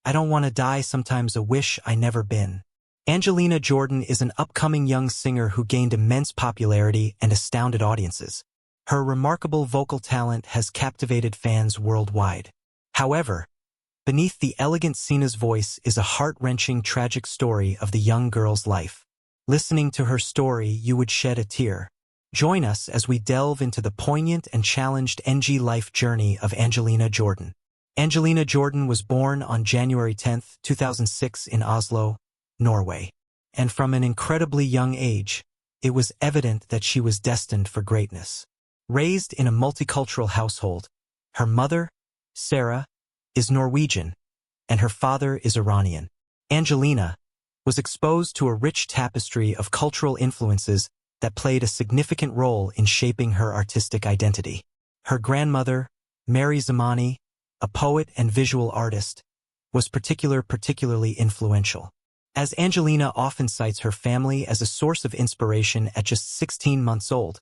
I Don't Want to Die, Sometimes a Wish I Never Been. Angelina Jordan is an upcoming young singer who gained immense popularity and astounded audiences. Her remarkable vocal talent has captivated fans worldwide. However, beneath the elegant Sina's voice is a heart-wrenching, tragic story of the young girl's life. Listening to her story, you would shed a tear. Join us as we delve into the poignant and challenged NG life journey of Angelina Jordan. Angelina Jordan was born on January 10, 2006 in Oslo, Norway. And from an incredibly young age, it was evident that she was destined for greatness. Raised in a multicultural household, her mother, Sarah, is Norwegian, and her father is Iranian. Angelina was exposed to a rich tapestry of cultural influences that played a significant role in shaping her artistic identity. Her grandmother, Mary Zamani, a poet and visual artist, was particularly influential. As Angelina often cites her family as a source of inspiration at just 16 months old,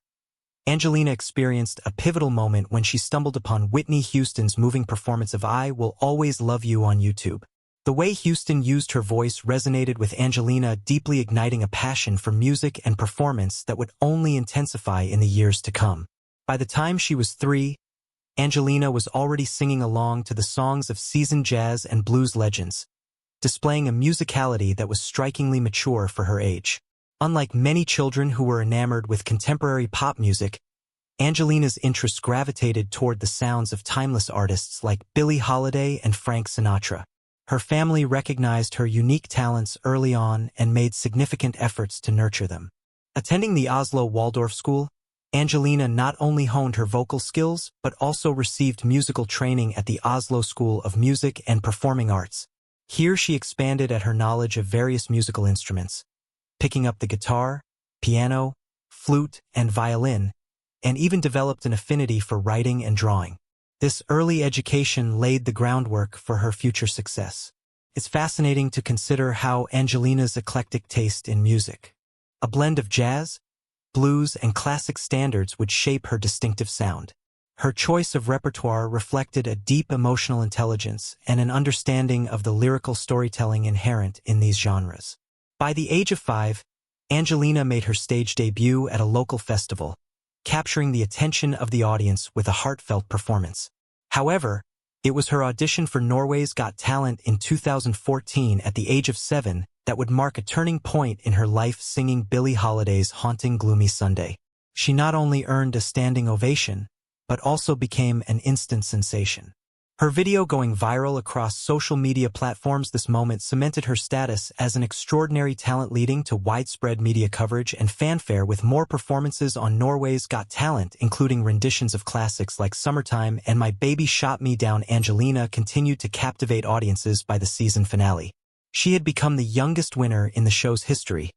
Angelina experienced a pivotal moment when she stumbled upon Whitney Houston's moving performance of I Will Always Love You on YouTube. The way Houston used her voice resonated with Angelina, deeply igniting a passion for music and performance that would only intensify in the years to come. By the time she was 3, Angelina was already singing along to the songs of seasoned jazz and blues legends, displaying a musicality that was strikingly mature for her age. Unlike many children who were enamored with contemporary pop music, Angelina's interests gravitated toward the sounds of timeless artists like Billie Holiday and Frank Sinatra. Her family recognized her unique talents early on and made significant efforts to nurture them. Attending the Oslo Waldorf School, Angelina not only honed her vocal skills but also received musical training at the Oslo School of Music and Performing Arts. Here she expanded at her knowledge of various musical instruments, picking up the guitar, piano, flute, and violin, and even developed an affinity for writing and drawing. This early education laid the groundwork for her future success. It's fascinating to consider how Angelina's eclectic taste in music, a blend of jazz, blues, and classic standards, would shape her distinctive sound. Her choice of repertoire reflected a deep emotional intelligence and an understanding of the lyrical storytelling inherent in these genres. By the age of 5, Angelina made her stage debut at a local festival, capturing the attention of the audience with a heartfelt performance. However, it was her audition for Norway's Got Talent in 2014 at the age of 7 that would mark a turning point in her life, singing Billie Holiday's Haunting Gloomy Sunday. She not only earned a standing ovation, but also became an instant sensation. Her video going viral across social media platforms, this moment cemented her status as an extraordinary talent, leading to widespread media coverage and fanfare, with more performances on Norway's Got Talent, including renditions of classics like Summertime and My Baby Shot Me Down. Angelina continued to captivate audiences by the season finale. She had become the youngest winner in the show's history,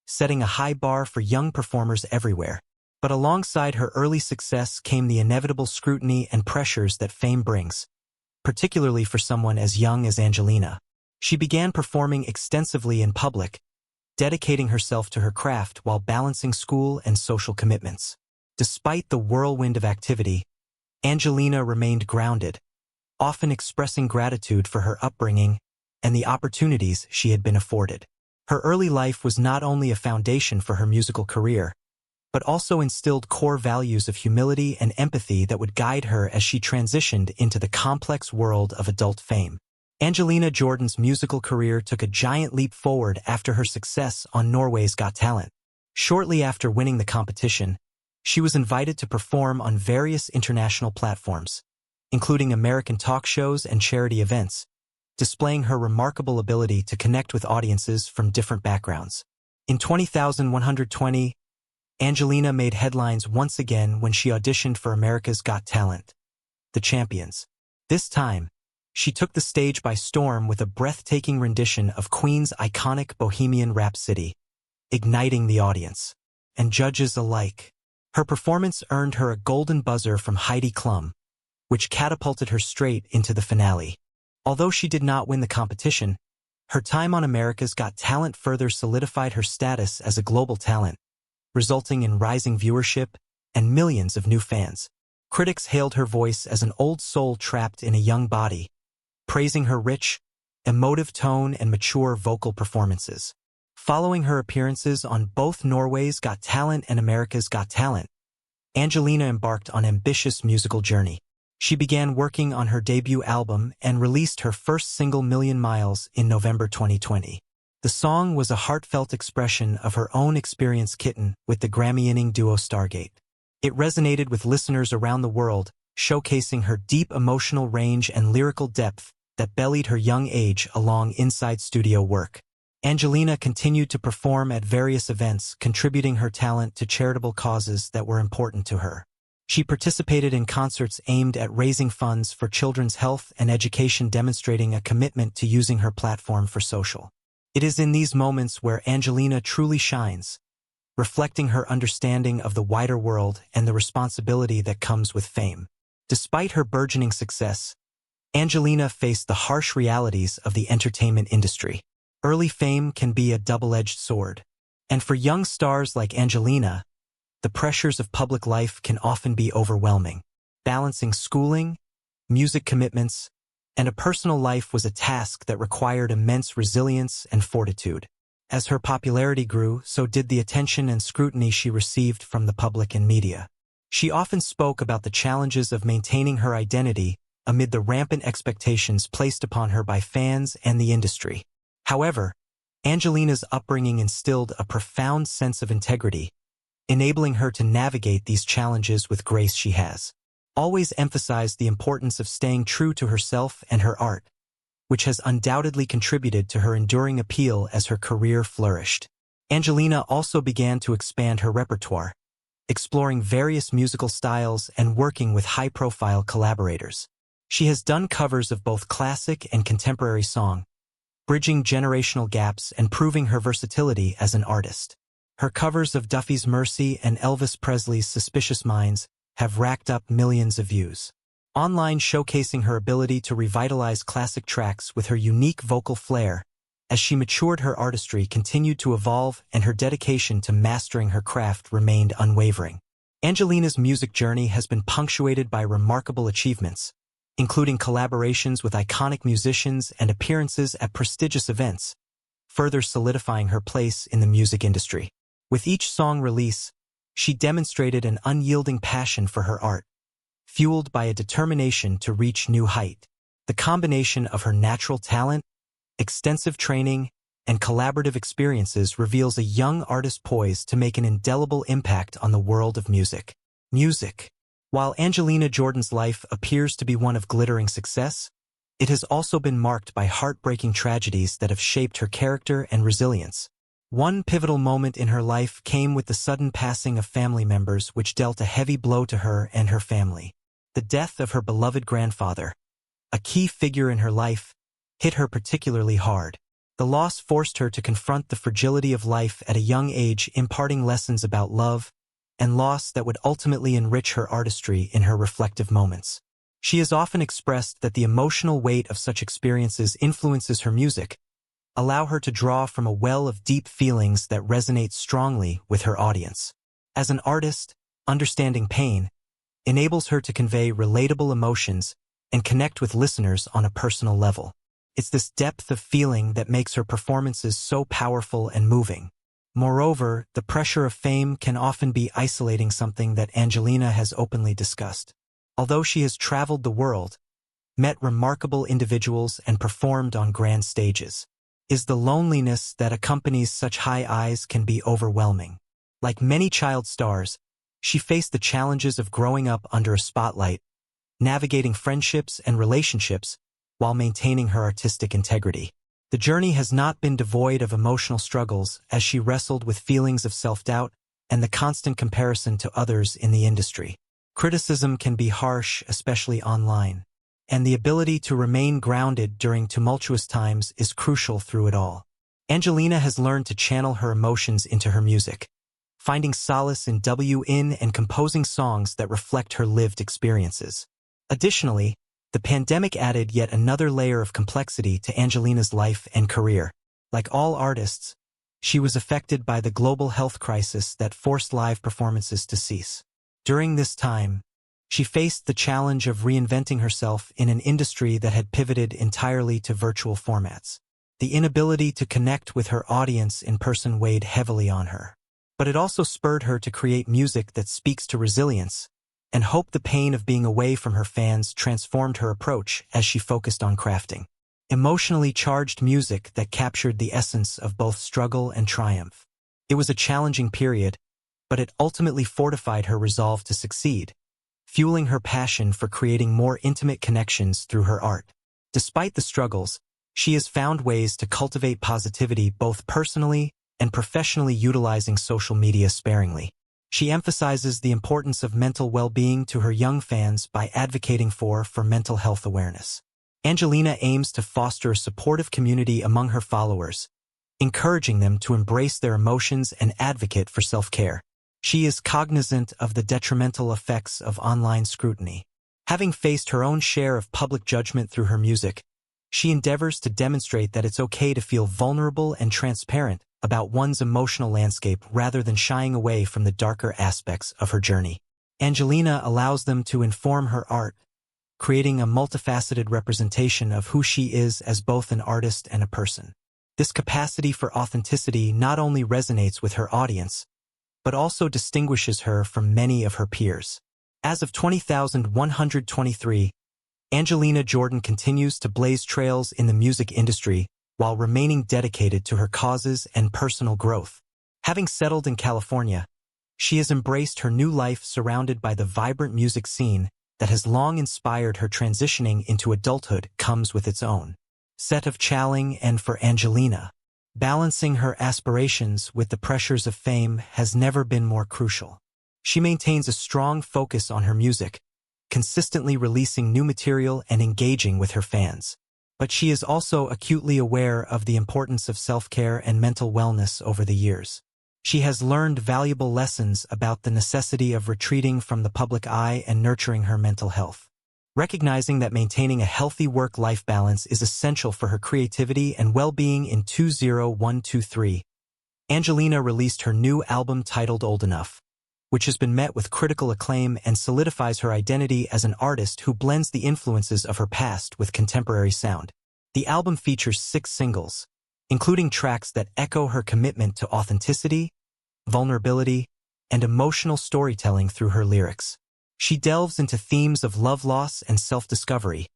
setting a high bar for young performers everywhere. But alongside her early success came the inevitable scrutiny and pressures that fame brings, particularly for someone as young as Angelina. She began performing extensively in public, dedicating herself to her craft while balancing school and social commitments. Despite the whirlwind of activity, Angelina remained grounded, often expressing gratitude for her upbringing and the opportunities she had been afforded. Her early life was not only a foundation for her musical career, but also instilled core values of humility and empathy that would guide her as she transitioned into the complex world of adult fame. Angelina Jordan's musical career took a giant leap forward after her success on Norway's Got Talent. Shortly after winning the competition, she was invited to perform on various international platforms, including American talk shows and charity events, displaying her remarkable ability to connect with audiences from different backgrounds. In 2020, Angelina made headlines once again when she auditioned for America's Got Talent, The Champions. This time, she took the stage by storm with a breathtaking rendition of Queen's iconic Bohemian Rhapsody, igniting the audience and judges alike. Her performance earned her a golden buzzer from Heidi Klum, which catapulted her straight into the finale. Although she did not win the competition, her time on America's Got Talent further solidified her status as a global talent, resulting in rising viewership and millions of new fans. Critics hailed her voice as an old soul trapped in a young body, praising her rich, emotive tone, and mature vocal performances. Following her appearances on both Norway's Got Talent and America's Got Talent, Angelina embarked on an ambitious musical journey. She began working on her debut album and released her first single, Million Miles, in November 2020. The song was a heartfelt expression of her own experience kitten with the Grammy-winning duo Stargate. It resonated with listeners around the world, showcasing her deep emotional range and lyrical depth that belied her young age along inside studio work. Angelina continued to perform at various events, contributing her talent to charitable causes that were important to her. She participated in concerts aimed at raising funds for children's health and education, demonstrating a commitment to using her platform for social. It is in these moments where Angelina truly shines, reflecting her understanding of the wider world and the responsibility that comes with fame. Despite her burgeoning success, Angelina faced the harsh realities of the entertainment industry. Early fame can be a double-edged sword, and for young stars like Angelina, the pressures of public life can often be overwhelming. Balancing schooling, music commitments, and a personal life was a task that required immense resilience and fortitude. As her popularity grew, so did the attention and scrutiny she received from the public and media. She often spoke about the challenges of maintaining her identity amid the rampant expectations placed upon her by fans and the industry. However, Angelina's upbringing instilled a profound sense of integrity, enabling her to navigate these challenges with grace. She has always emphasized the importance of staying true to herself and her art, which has undoubtedly contributed to her enduring appeal as her career flourished. Angelina also began to expand her repertoire, exploring various musical styles and working with high-profile collaborators. She has done covers of both classic and contemporary song, bridging generational gaps and proving her versatility as an artist. Her covers of Duffy's Mercy and Elvis Presley's Suspicious Minds have racked up millions of views online, showcasing her ability to revitalize classic tracks with her unique vocal flair. As she matured, her artistry continued to evolve and her dedication to mastering her craft remained unwavering. Angelina's music journey has been punctuated by remarkable achievements, including collaborations with iconic musicians and appearances at prestigious events, further solidifying her place in the music industry. With each song release, she demonstrated an unyielding passion for her art, fueled by a determination to reach new heights. The combination of her natural talent, extensive training, and collaborative experiences reveals a young artist poised to make an indelible impact on the world of music. While Angelina Jordan's life appears to be one of glittering success, it has also been marked by heartbreaking tragedies that have shaped her character and resilience. One pivotal moment in her life came with the sudden passing of family members, which dealt a heavy blow to her and her family. The death of her beloved grandfather, a key figure in her life, hit her particularly hard. The loss forced her to confront the fragility of life at a young age, imparting lessons about love and loss that would ultimately enrich her artistry in her reflective moments. She has often expressed that the emotional weight of such experiences influences her music, allow her to draw from a well of deep feelings that resonate strongly with her audience. As an artist, understanding pain enables her to convey relatable emotions and connect with listeners on a personal level. It's this depth of feeling that makes her performances so powerful and moving. Moreover, the pressure of fame can often be isolating, something that Angelina has openly discussed. Although she has traveled the world, met remarkable individuals, and performed on grand stages, the loneliness that accompanies such high highs can be overwhelming. Like many child stars, she faced the challenges of growing up under a spotlight, navigating friendships and relationships while maintaining her artistic integrity. The journey has not been devoid of emotional struggles, as she wrestled with feelings of self-doubt and the constant comparison to others in the industry. Criticism can be harsh, especially online, and the ability to remain grounded during tumultuous times is crucial through it all. Angelina has learned to channel her emotions into her music, finding solace in and composing songs that reflect her lived experiences. Additionally, the pandemic added yet another layer of complexity to Angelina's life and career. Like all artists, she was affected by the global health crisis that forced live performances to cease. During this time, She faced the challenge of reinventing herself in an industry that had pivoted entirely to virtual formats. The inability to connect with her audience in person weighed heavily on her. But it also spurred her to create music that speaks to resilience and hope. The pain of being away from her fans transformed her approach as she focused on crafting emotionally charged music that captured the essence of both struggle and triumph. It was a challenging period, but it ultimately fortified her resolve to succeed, fueling her passion for creating more intimate connections through her art. Despite the struggles, she has found ways to cultivate positivity both personally and professionally, utilizing social media sparingly. She emphasizes the importance of mental well-being to her young fans by advocating for mental health awareness. Angelina aims to foster a supportive community among her followers, encouraging them to embrace their emotions and advocate for self-care. She is cognizant of the detrimental effects of online scrutiny. Having faced her own share of public judgment through her music, she endeavors to demonstrate that it's okay to feel vulnerable and transparent about one's emotional landscape rather than shying away from the darker aspects of her journey. Angelina allows them to inform her art, creating a multifaceted representation of who she is as both an artist and a person. This capacity for authenticity not only resonates with her audience, but also distinguishes her from many of her peers. As of 20,123, Angelina Jordan continues to blaze trails in the music industry while remaining dedicated to her causes and personal growth. Having settled in California, she has embraced her new life surrounded by the vibrant music scene that has long inspired her. Transitioning into adulthood comes with its own set of challenge, and for Angelina, balancing her aspirations with the pressures of fame has never been more crucial. She maintains a strong focus on her music, consistently releasing new material and engaging with her fans. But she is also acutely aware of the importance of self-care and mental wellness. Over the years, she has learned valuable lessons about the necessity of retreating from the public eye and nurturing her mental health. Recognizing that maintaining a healthy work-life balance is essential for her creativity and well-being, in 2023, Angelina released her new album titled Old Enough, which has been met with critical acclaim and solidifies her identity as an artist who blends the influences of her past with contemporary sound. The album features 6 singles, including tracks that echo her commitment to authenticity, vulnerability, and emotional storytelling through her lyrics. She delves into themes of love loss and self-discovery,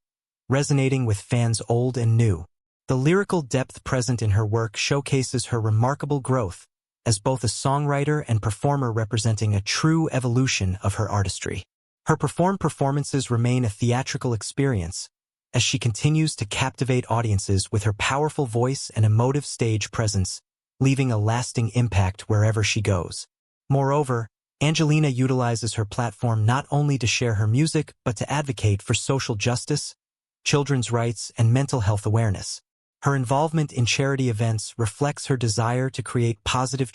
resonating with fans old and new. The lyrical depth present in her work showcases her remarkable growth as both a songwriter and performer, representing a true evolution of her artistry. Her performances remain a theatrical experience as she continues to captivate audiences with her powerful voice and emotive stage presence, leaving a lasting impact wherever she goes. Moreover, Angelina utilizes her platform not only to share her music but to advocate for social justice, children's rights, and mental health awareness. Her involvement in charity events reflects her desire to create positive